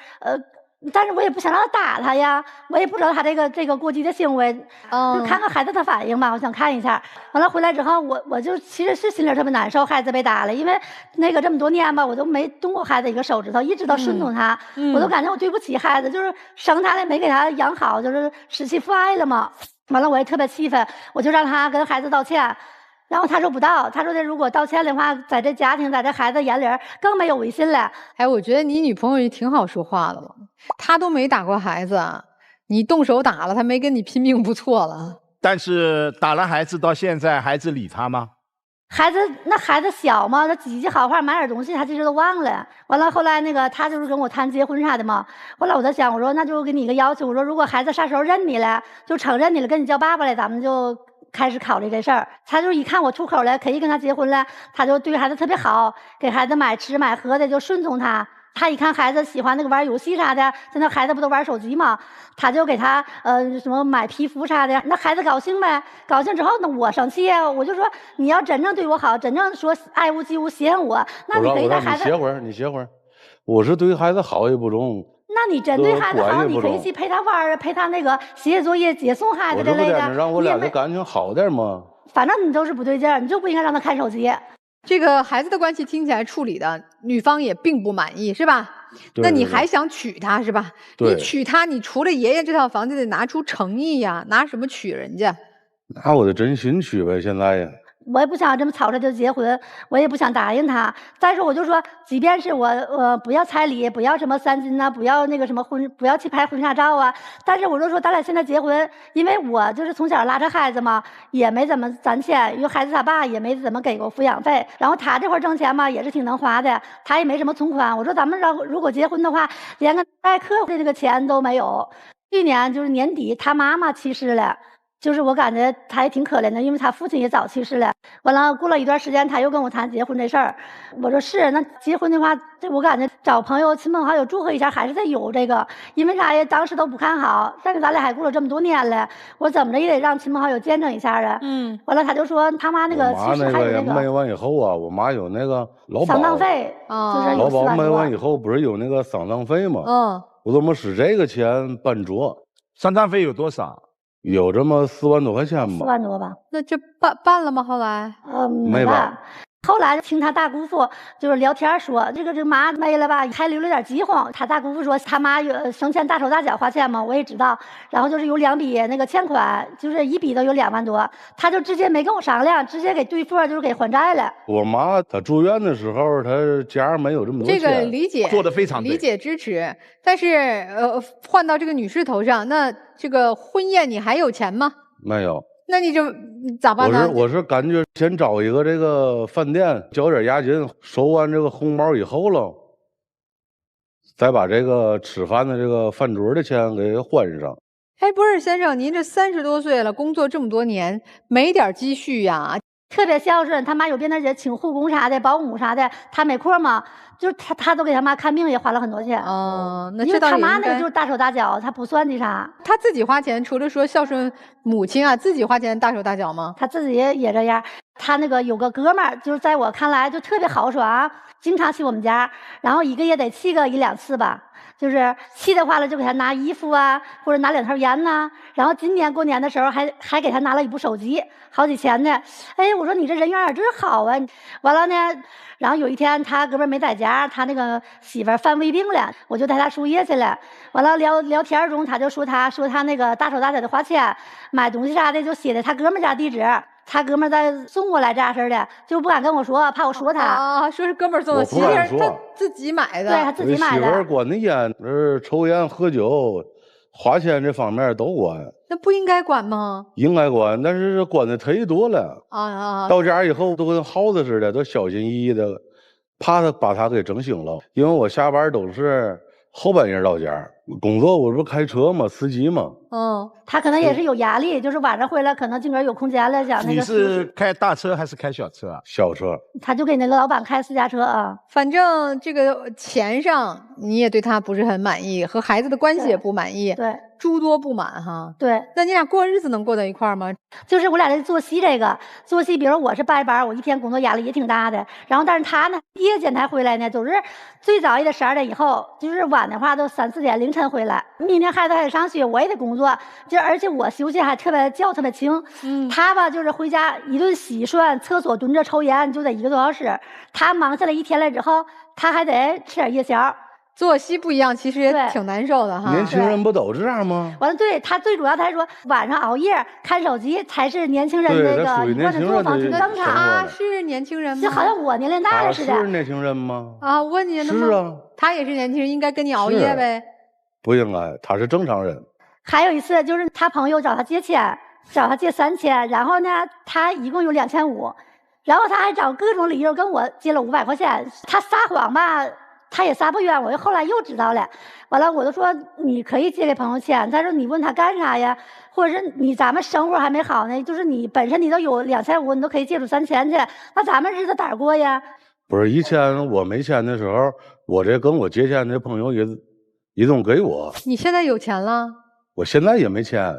但是我也不想让他打他呀，我也不知道他这个过激的行为，就看看孩子的反应吧，我想看一下。完了回来之后，我就其实是心里特别难受，孩子被打了，因为那个这么多年吧，我都没动过孩子一个手指头，一直都顺从他，我都感觉我对不起孩子，就是生他的没给他养好，就是失其父爱了嘛。完了我也特别气愤，我就让他跟孩子道歉。然后他说不道，他说的如果道歉的话，在这家庭，在这孩子眼里更没有威信了。哎，我觉得你女朋友也挺好说话的了，她都没打过孩子，你动手打了，她没跟你拼命不错了。但是打了孩子到现在，孩子理他吗？孩子小嘛，他几句好话买点东西，他其实都忘了。完了后来那个他就是跟我谈结婚啥的嘛。后来我在想，我说那就给你一个要求，我说如果孩子啥时候认你了，就承认你了，跟你叫爸爸了，咱们就开始考虑这事儿。他就一看我出口了，可以跟他结婚了，他就对孩子特别好，给孩子买吃买喝的，就顺从他。他一看孩子喜欢那个玩游戏啥的，现在孩子不都玩手机吗？他就给他什么买皮肤啥的，那孩子高兴呗。高兴之后呢，我生气啊，我就说你要真正对我好，真正说爱屋及乌稀罕我，那你可以带孩子。你歇会儿，我是对孩子好也不中。那你真对孩子好，你可以去陪他玩啊，陪他那个写作业、接送孩子之类的。让我俩的感情好点嘛。反正你都是不对劲儿，你就不应该让他看手机。这个孩子的关系听起来处理的女方也并不满意，是吧？那你还想娶她是吧？你娶她，你除了爷爷这套房子得拿出诚意呀，拿什么娶人家？拿我的真心娶呗，现在呀。我也不想这么吵着就结婚，我也不想答应他。但是我就说，即便是我不要彩礼，不要什么3金呐，不要那个什么不要去拍婚纱照啊。但是我就说，咱俩现在结婚，因为我就是从小拉着孩子嘛，也没怎么攒钱，因为孩子他爸也没怎么给过抚养费。然后他这块挣钱嘛，也是挺能花的，他也没什么存款。我说咱们如果结婚的话，连个代课的这个钱都没有。去年就是年底，他妈妈去世了。就是我感觉他也挺可怜的，因为他父亲也早去世了。完了，过了一段时间，他又跟我谈结婚这事儿。我说是，那结婚的话，这我感觉找朋友、亲朋好友祝贺一下，还是得有这个。因为啥呀？当时都不看好，但是咱俩还过了这么多年了，我怎么着也得让亲朋好友见证一下啊。完了，他就说他妈那个其实还有那个。卖完以后啊，我妈有那个劳保。丧葬费就是劳保卖完以后不是有那个丧葬费吗？我怎么使这个钱办桌？丧葬费有多少？有这么4万多块钱吧。4万多吧。那这办了吗？后来？没办。后来听他大姑父就是聊天说，这个妈没了吧，还留了点饥荒。他大姑父说他妈有生前大手大脚花钱嘛，我也知道。然后就是有2笔那个欠款，就是一笔都有2万多，他就直接没跟我商量，直接给对付就是给还债了。我妈她住院的时候，她家没有这么多钱。这个理解做得非常对，理解支持。但是换到这个女士头上，那这个婚宴你还有钱吗？没有。那你就咋办呢？我是感觉先找一个这个饭店交点押金，收完这个红包以后了，再把这个吃饭的这个饭桌的钱给还上。哎，不是先生，您这30多岁了，工作这么多年，没点积蓄呀？特别孝顺，他妈有病的人请护工啥的、保姆啥的，他没空嘛，就是他都给他妈看病也花了很多钱。那因为他妈那个就是大手大脚，他不算的啥。他自己花钱，除了说孝顺母亲啊，自己花钱大手大脚吗？他自己也这样。他那个有个哥们儿，就是在我看来就特别豪爽，经常去我们家，然后1个月得去个1、2次吧。就是去的话了，就给他拿衣服啊，或者拿2套烟呐。然后今年过年的时候还给他拿了一部手机，好几千的。哎，我说你这人缘真好啊！完了呢，然后有一天他哥们没在家，他那个媳妇犯胃病了，我就带他输液去了。完了聊天中，他就说他那个大手大脚的花钱，买东西啥的就写的他哥们家地址。他哥们在送过来这样式的，就不敢跟我说，怕我说他。说是哥们送的，其实他自己买的。对，他自己买的。媳妇管的严，抽烟喝酒、花钱这方面都管。那不应该管吗？应该管，但是管的忒多了。到家以后都跟耗子似的，都小心翼翼的，怕他把他给整醒了。因为我下班都是后半夜到家，工作我不是开车嘛，司机嘛。他可能也是有压力，就是晚上回来可能自个儿有空间了，想那个。你是开大车还是开小车啊？小车。他就给那个老板开私家车啊。反正这个钱上你也对他不是很满意，和孩子的关系也不满意。对。诸多不满哈。对。那你俩过日子能过到一块儿吗？就是我俩的作息作息，比如我是白班，我一天工作压力也挺大的。然后但是他呢，夜间才回来呢，总是最早也得12点以后，就是晚的话都3、4点凌晨回来。明天孩子还得上学，我也得工作，而且我休息还特别轻。他吧就是回家一顿洗涮，厕所蹲着抽烟就得1个多小时。他忙下来一天了之后，他还得吃点夜宵。作息不一样，其实也挺难受的哈。年轻人不都这样吗？完了，对他最主要，他说晚上熬夜看手机才是年轻人那个一贯的作风。他是年轻人吗？就好像我年龄大了似的。他是年轻人吗？我问你呢吗？是啊，他也是年轻人，应该跟你熬夜呗？不应该，他是正常人。还有一次就是他朋友找他借钱，找他借3000，然后呢他一共有2500，然后他还找各种理由跟我借了500块钱。他撒谎吧，他也撒不冤，我后来又知道了。完了我就说你可以借给朋友钱，他说你问他干啥呀？或者是咱们生活还没好呢，就是你本身你都有2500，你都可以借出3000去，那咱们日子咋过呀？不是，以前我没钱的时候，我这跟我借钱的朋友也总给我。你现在有钱了？我现在也没钱，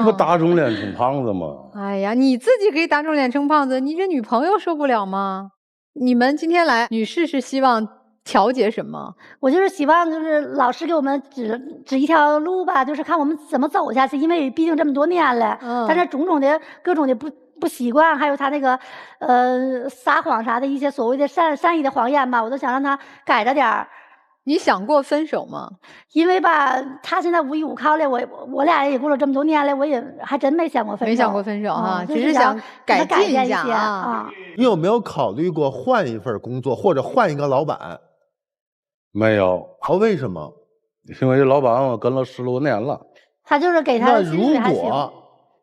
不打肿脸充胖子吗？哎呀，你自己可以打肿脸充胖子，你这女朋友受不了吗？你们今天来，女士是希望调节什么？我就是希望就是老师给我们指一条路吧，就是看我们怎么走下去，因为毕竟这么多年了，但是种种的各种的不习惯，还有他那个撒谎啥的一些所谓的善意的谎言吧，我都想让他改着点儿。你想过分手吗？因为吧，他现在无依无靠了，我俩也过了这么多年了，我也还真没想过分手。没想过分手哈，只是想改进一下啊。你有没有考虑过换一份工作，或者换一个老板？没有。为什么？因为这老板我跟了10多年了。他就是给他的薪水还行。那如果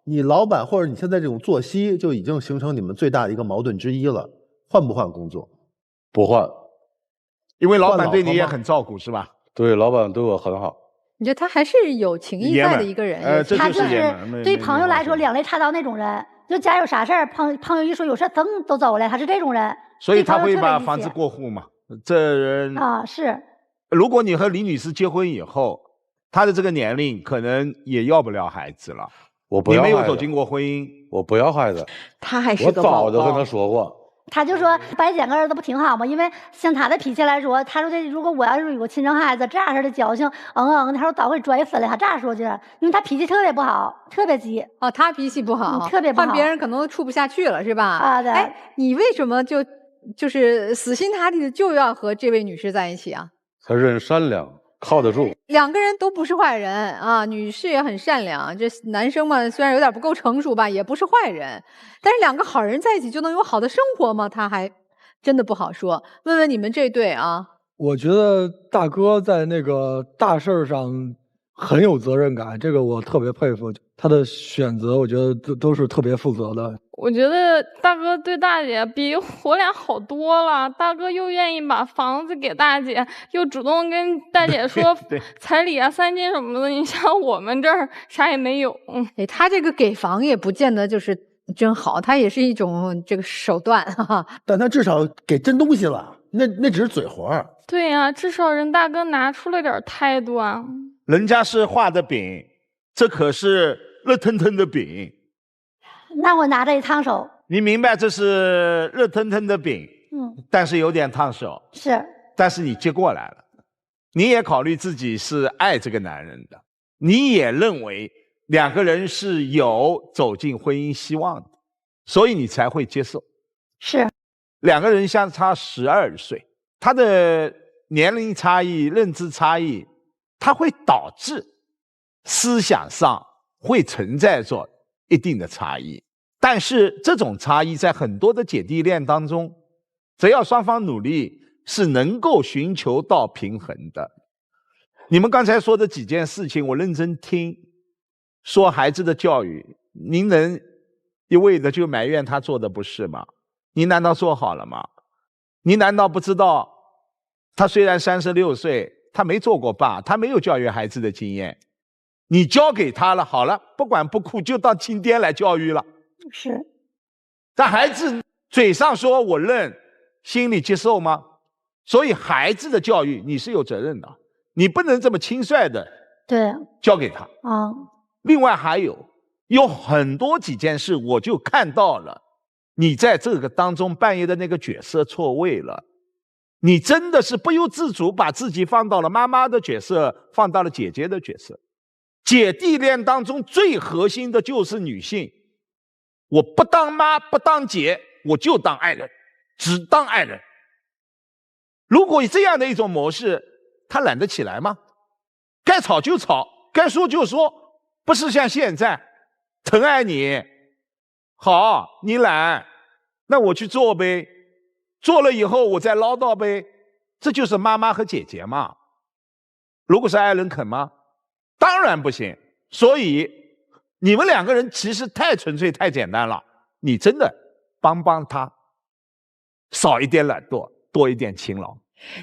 你老板或者你现在这种作息就已经形成你们最大的一个矛盾之一了，换不换工作？不换。因为老板对你也很照顾，是吧？对，老板对我很好。你觉得他还是有情意在的一个人？他就是对于朋友来说两肋插刀那种人，就家有啥事儿，朋友一说有事儿，噌都走了，他是这种人。所以他会把房子过户嘛？这人啊是。如果你和李女士结婚以后，她的这个年龄可能也要不了孩子了。我不要孩子，你没有走进过婚姻，我不要孩子。他还是个宝宝。我早就跟他说过。他就说白捡个儿子不挺好吗？因为像他的脾气来说，他说这如果我要是有个亲生孩子，这样式的矫情，的，他说早会拽死了。他这样说去，因为他脾气特别不好，特别急。哦，他脾气不好，特别不好，换别人可能都处不下去了，是吧？啊，对。哎，你为什么就是死心塌地的就要和这位女士在一起啊？他人善良，靠得住。两个人都不是坏人啊，女士也很善良，这男生嘛虽然有点不够成熟吧，也不是坏人。但是两个好人在一起就能有好的生活吗？他还真的不好说。问问你们这对啊。我觉得大哥在那个大事上很有责任感，这个我特别佩服。他的选择，我觉得都是特别负责的。我觉得大哥对大姐比我俩好多了。大哥又愿意把房子给大姐，又主动跟大姐说彩礼啊、3金什么的。你像我们这儿啥也没有。哎，他这个给房也不见得就是真好，他也是一种这个手段哈。但他至少给真东西了，那只是嘴活。对呀，至少人大哥拿出了点态度啊。人家是画的饼，这可是热腾腾的饼。那我拿着一烫手。你明白这是热腾腾的饼，但是有点烫手。是。但是你接过来了，你也考虑自己是爱这个男人的，你也认为两个人是有走进婚姻希望的，所以你才会接受。是。两个人相差12岁，他的年龄差异、认知差异，它会导致思想上会存在着一定的差异。但是这种差异在很多的姐弟恋当中，只要双方努力，是能够寻求到平衡的。你们刚才说的几件事情，我认真听。说孩子的教育，您能一味的就埋怨他做的不是吗？您难道做好了吗？您难道不知道他虽然36岁，他没做过爸，他没有教育孩子的经验，你教给他了，好了，不管不顾就当亲爹来教育了。是。但孩子嘴上说我认，心里接受吗？所以孩子的教育你是有责任的，你不能这么轻率的对交给他啊。另外还有很多几件事，我就看到了你在这个当中扮演的那个角色错位了。你真的是不由自主把自己放到了妈妈的角色，放到了姐姐的角色。姐弟恋当中最核心的就是女性，我不当妈不当姐，我就当爱人，只当爱人。如果以这样的一种模式，他懒得起来吗？该吵就吵，该说就说，不是像现在疼爱你，好你懒，那我去做呗，做了以后我再唠叨呗，这就是妈妈和姐姐嘛。如果是爱人肯吗？当然不行。所以你们两个人其实太纯粹太简单了，你真的帮他，少一点懒惰，多一点勤劳。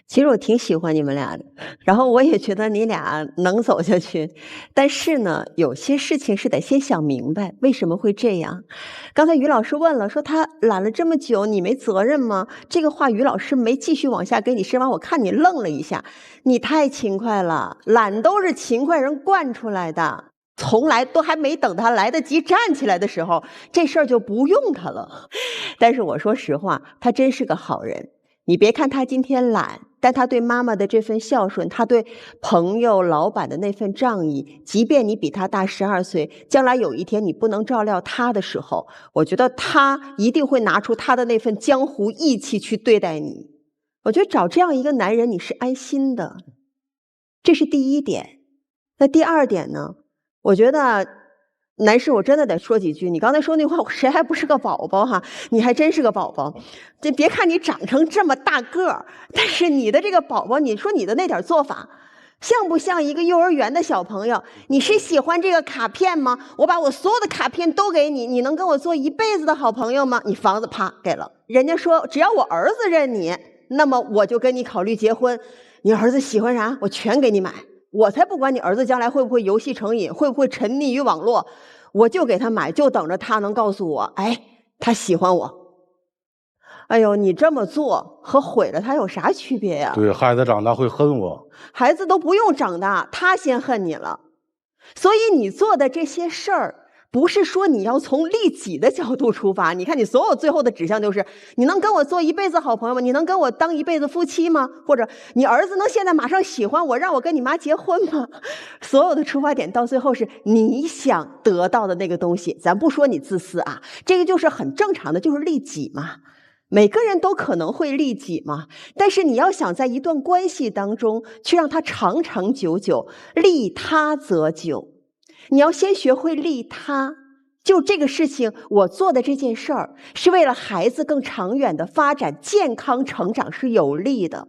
其实我挺喜欢你们俩的，然后我也觉得你俩能走下去，但是呢，有些事情是得先想明白为什么会这样。刚才于老师问了，说他懒了这么久，你没责任吗？这个话于老师没继续往下给你深挖，我看你愣了一下。你太勤快了，懒都是勤快人惯出来的，从来都还没等他来得及站起来的时候，这事儿就不用他了。但是我说实话，他真是个好人。你别看他今天懒，但他对妈妈的这份孝顺，他对朋友老板的那份仗义，即便你比他大12岁，将来有一天你不能照料他的时候，我觉得他一定会拿出他的那份江湖义气去对待你。我觉得找这样一个男人你是安心的，这是第一点。那第二点呢，我觉得男士，我真的得说几句。你刚才说那话，谁还不是个宝宝哈？你还真是个宝宝。这别看你长成这么大个儿，但是你的这个宝宝，你说你的那点做法，像不像一个幼儿园的小朋友？你是喜欢这个卡片吗？我把我所有的卡片都给你，你能跟我做一辈子的好朋友吗？你房子啪给了，人家说只要我儿子认你，那么我就跟你考虑结婚。你儿子喜欢啥，我全给你买。我才不管你儿子将来会不会游戏成瘾，会不会沉溺于网络，我就给他买，就等着他能告诉我，哎，他喜欢我。哎呦，你这么做和毁了他有啥区别呀？对，孩子长大会恨我。孩子都不用长大，他先恨你了。所以你做的这些事儿，不是说你要从利己的角度出发。你看，你所有最后的指向就是，你能跟我做一辈子好朋友吗？你能跟我当一辈子夫妻吗？或者你儿子能现在马上喜欢我，让我跟你妈结婚吗？所有的出发点到最后是你想得到的那个东西。咱不说你自私啊，这个就是很正常的，就是利己嘛。每个人都可能会利己嘛，但是你要想在一段关系当中去让它长长久久，利他则久，你要先学会利他。就这个事情，我做的这件事儿是为了孩子更长远的发展、健康成长是有利的。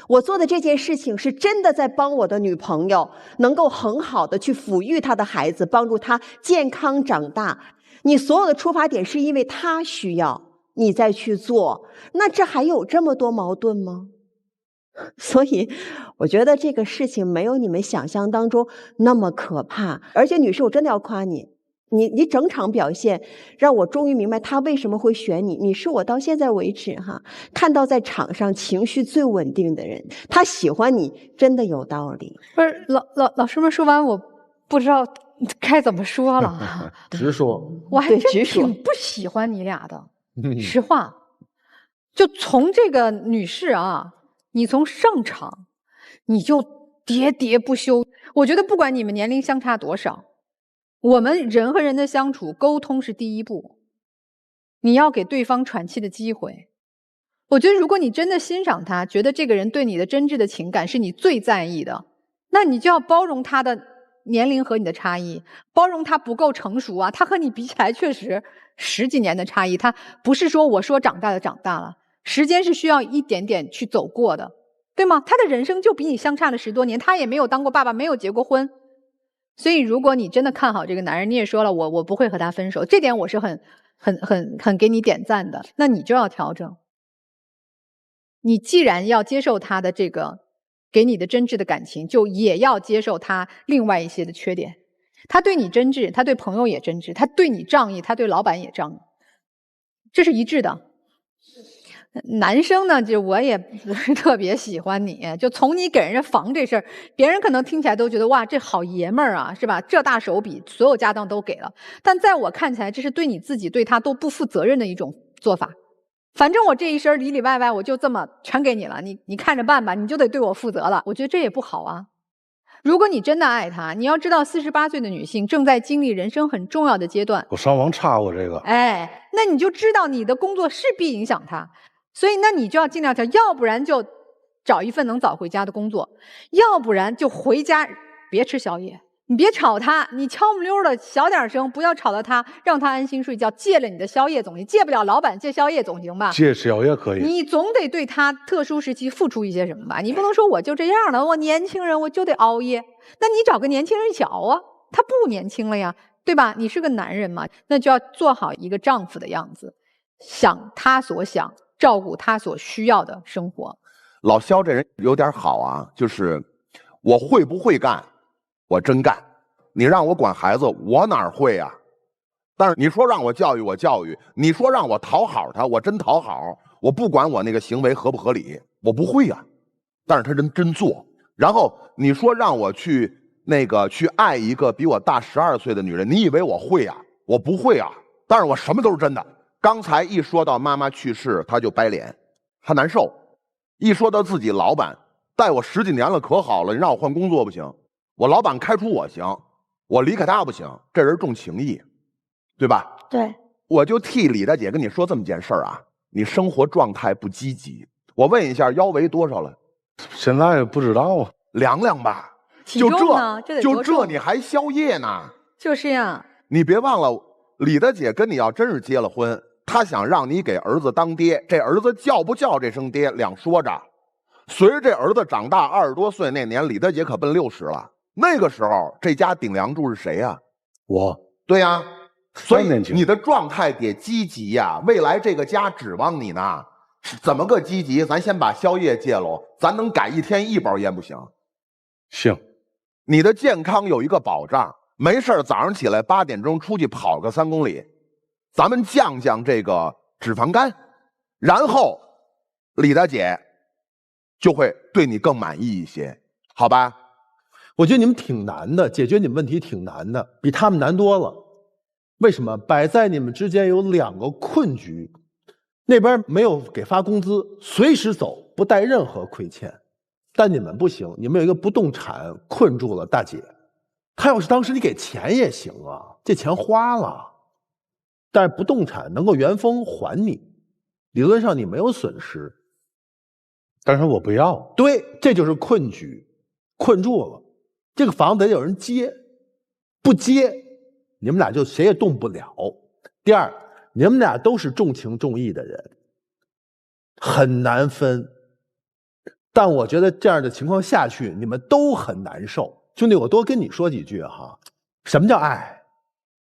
我做的这件事情是真的在帮我的女朋友能够很好的去抚育她的孩子，帮助她健康长大。你所有的出发点是因为她需要，你再去做，那这还有这么多矛盾吗？所以我觉得这个事情没有你们想象当中那么可怕。而且女士，我真的要夸你，你整场表现让我终于明白他为什么会选你。你是我到现在为止看到在场上情绪最稳定的人，他喜欢你真的有道理。不是老师们说完，我不知道该怎么说了。直说，我还真挺不喜欢你俩的。实话，就从这个女士啊，你从上场你就喋喋不休。我觉得不管你们年龄相差多少，我们人和人的相处，沟通是第一步。你要给对方喘气的机会。我觉得如果你真的欣赏他，觉得这个人对你的真挚的情感是你最在意的，那你就要包容他的年龄和你的差异，包容他不够成熟啊，他和你比起来确实10几年的差异，他不是说我说长大就长大了，时间是需要一点点去走过的，对吗？他的人生就比你相差了10多年，他也没有当过爸爸，没有结过婚。所以如果你真的看好这个男人，你也说了我不会和他分手，这点我是很给你点赞的，那你就要调整。你既然要接受他的这个给你的真挚的感情，就也要接受他另外一些的缺点。他对你真挚，他对朋友也真挚，他对你仗义，他对老板也仗义，这是一致的。男生呢，就我也不是特别喜欢你，就从你给人家房这事儿，别人可能听起来都觉得哇，这好爷们儿啊，是吧？这大手笔，所有家当都给了。但在我看起来，这是对你自己对他都不负责任的一种做法。反正我这一身里里外外我就这么全给你了，你看着办吧，你就得对我负责了。我觉得这也不好啊。如果你真的爱他，你要知道48岁的女性正在经历人生很重要的阶段。我上网查过这个。哎，那你就知道你的工作势必影响他，所以那你就要尽量调，要不然就找一份能早回家的工作，要不然就回家别吃宵夜。你别吵他，你悄不溜的小点声，不要吵到他，让他安心睡觉。戒了你的宵夜总行，戒不了老板戒宵夜总行吧？戒宵夜可以。你总得对他特殊时期付出一些什么吧？你不能说我就这样了，我年轻人我就得熬夜。那你找个年轻人一起熬啊，他不年轻了呀，对吧？你是个男人嘛，那就要做好一个丈夫的样子，想他所想，照顾他所需要的生活。老肖这人有点好啊，就是我会不会干，我真干。你让我管孩子，我哪会啊？但是你说让我教育，我教育；你说让我讨好他，我真讨好。我不管我那个行为合不合理，我不会啊。但是他人真做。然后你说让我去去爱一个比我大12岁的女人，你以为我会啊？我不会啊。但是我什么都是真的。刚才一说到妈妈去世，他就掰脸，他难受。一说到自己老板带我10几年了，可好了，你让我换工作不行，我老板开除我行，我离开他不行，这人重情义，对吧？对，我就替李大姐跟你说这么件事儿啊，你生活状态不积极。我问一下，腰围多少了？现在不知道啊，量量吧。就这你还宵夜呢？就是呀。你别忘了，李大姐跟你要真是结了婚，她想让你给儿子当爹，这儿子叫不叫这声爹两说着。随着这儿子长大20多岁那年，李大姐可奔60了。那个时候，这家顶梁柱是谁呀？我。对呀，所以你的状态得积极呀。未来这个家指望你呢。怎么个积极？咱先把宵夜戒喽，咱能改1天1包烟不行？行。你的健康有一个保障，没事早上起来8点钟出去跑个3公里，咱们降这个脂肪肝，然后李大姐就会对你更满意一些，好吧？我觉得你们挺难的，解决你们问题挺难的，比他们难多了。为什么？摆在你们之间有2个困局，那边没有给发工资，随时走，不带任何亏欠。但你们不行，你们有一个不动产困住了大姐。她要是当时你给钱也行啊，这钱花了，但是不动产能够原封还你，理论上你没有损失。但是我不要。对，这就是困局，困住了。这个房子得有人接，不接，你们俩就谁也动不了。第二，你们俩都是重情重义的人，很难分。但我觉得这样的情况下去，你们都很难受。兄弟，我多跟你说几句哈。什么叫爱？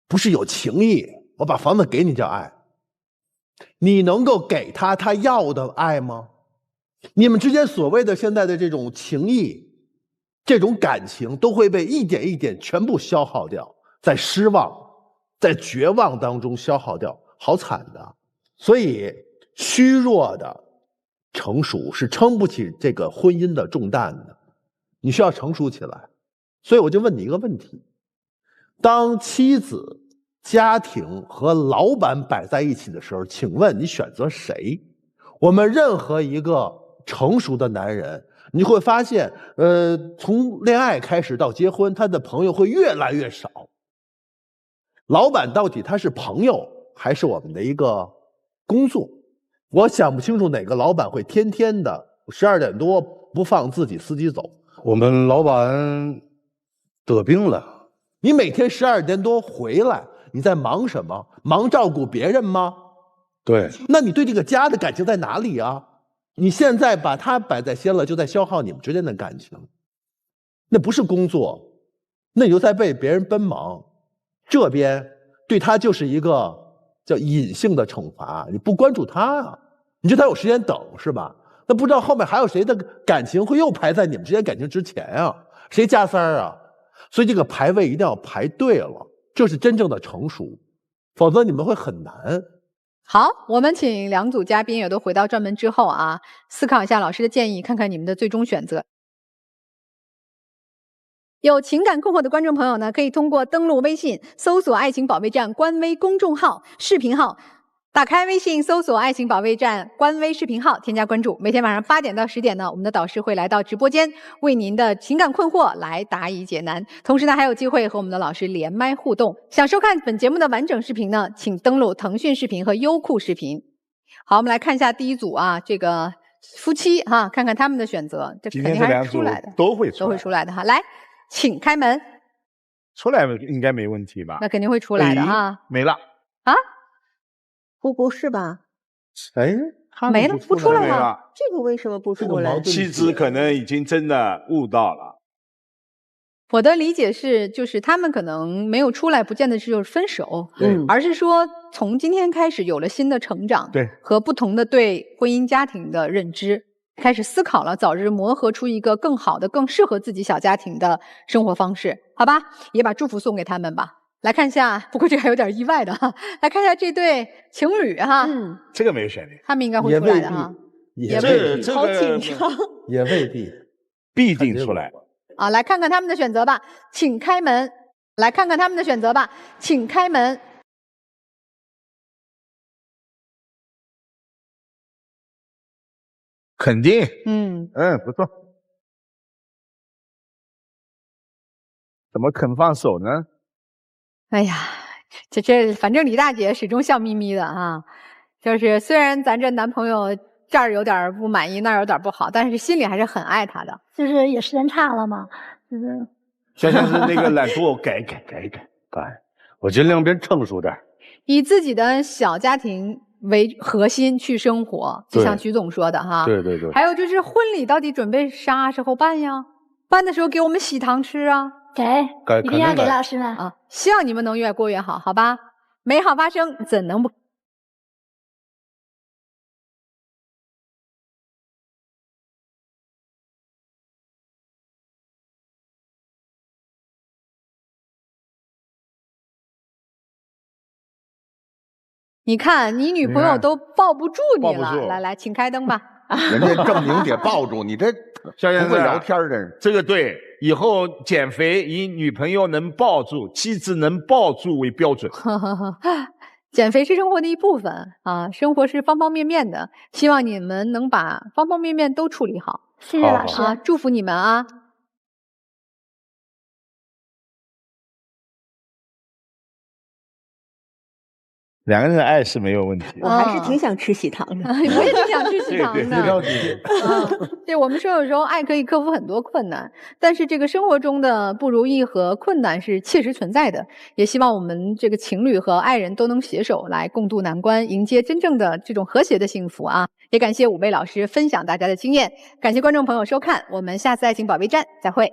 不是有情义，我把房子给你叫爱。你能够给他要的爱吗？你们之间所谓的现在的这种情谊，这种感情都会被一点一点全部消耗掉，在失望，在绝望当中消耗掉，好惨的。所以虚弱的成熟是撑不起这个婚姻的重担的，你需要成熟起来。所以我就问你一个问题，当妻子、家庭和老板摆在一起的时候，请问你选择谁？我们任何一个成熟的男人，你会发现从恋爱开始到结婚，他的朋友会越来越少。老板到底他是朋友还是我们的一个工作？我想不清楚哪个老板会天天的12点多不放自己司机走。我们老板得病了，你每天12点多回来，你在忙什么？忙照顾别人吗？对。那你对这个家的感情在哪里啊？你现在把它摆在先了，就在消耗你们之间的感情。那不是工作，那你就在为别人奔忙。这边对他就是一个叫隐性的惩罚，你不关注他啊，你觉得他有时间等是吧？那不知道后面还有谁的感情会又排在你们之间感情之前啊？谁加塞啊？所以这个排位一定要排对了，这是真正的成熟，否则你们会很难。好，我们请2组嘉宾也都回到转门之后啊，思考一下老师的建议，看看你们的最终选择。有情感困惑的观众朋友呢，可以通过登录微信搜索爱情保卫战官微公众号视频号，打开微信搜索爱情保卫战官微视频号，添加关注。每天晚上8点到10点呢，我们的导师会来到直播间，为您的情感困惑来答疑解难。同时呢，还有机会和我们的老师连麦互动。想收看本节目的完整视频呢，请登录腾讯视频和优酷视频。好，我们来看一下第一组啊，这个夫妻哈，看看他们的选择，这肯定还是出来的，都会出来的哈。来，请开门。出来应该没问题吧？那肯定会出来的哈。没了啊？不是吧？哎，没了，不出来了。这个为什么不出来？妻子可能已经真的悟到了。我的理解是，就是他们可能没有出来，不见得是就是分手，而是说从今天开始有了新的成长，对，和不同的对婚姻家庭的认知，开始思考了早日磨合出一个更好的、更适合自己小家庭的生活方式，好吧？也把祝福送给他们吧。来看一下，不过这还有点意外的哈。来看一下这对情侣哈，这个没有选的，他们应该会出来的哈，也未必，好紧张，也未必，必定出来。啊，来看看他们的选择吧，请开门。来看看他们的选择吧，请开门。肯定，不错。怎么肯放手呢？哎呀，这，反正李大姐始终笑眯眯的啊，就是虽然咱这男朋友这儿有点不满意，那儿有点不好，但是心里还是很爱他的。就是也时间差了嘛，就是。像是那个懒惰，改，我尽量变成熟点。以自己的小家庭为核心去生活，就像徐总说的哈。对。还有就是婚礼到底准备啥时候办呀？办的时候给我们喜糖吃啊。一定要给老师们啊！希望你们能越过越好，好吧？美好发生，怎能不？你看，你女朋友都抱不住你了。来，请开灯吧。人家证明得抱住你，这肖先生不会聊天，真是。这个对，以后减肥以女朋友能抱住、妻子能抱住为标准。减肥是生活的一部分啊，生活是方方面面的，希望你们能把方方面面都处理好。谢谢老师，祝福你们啊！两个人的爱是没有问题，我还是挺想吃喜糖的。我也挺想吃喜糖的。对，我们说有时候爱可以克服很多困难，但是这个生活中的不如意和困难是切实存在的。也希望我们这个情侣和爱人都能携手来共度难关，迎接真正的这种和谐的幸福啊！也感谢5位老师分享大家的经验，感谢观众朋友收看，我们下次爱情保卫战再会。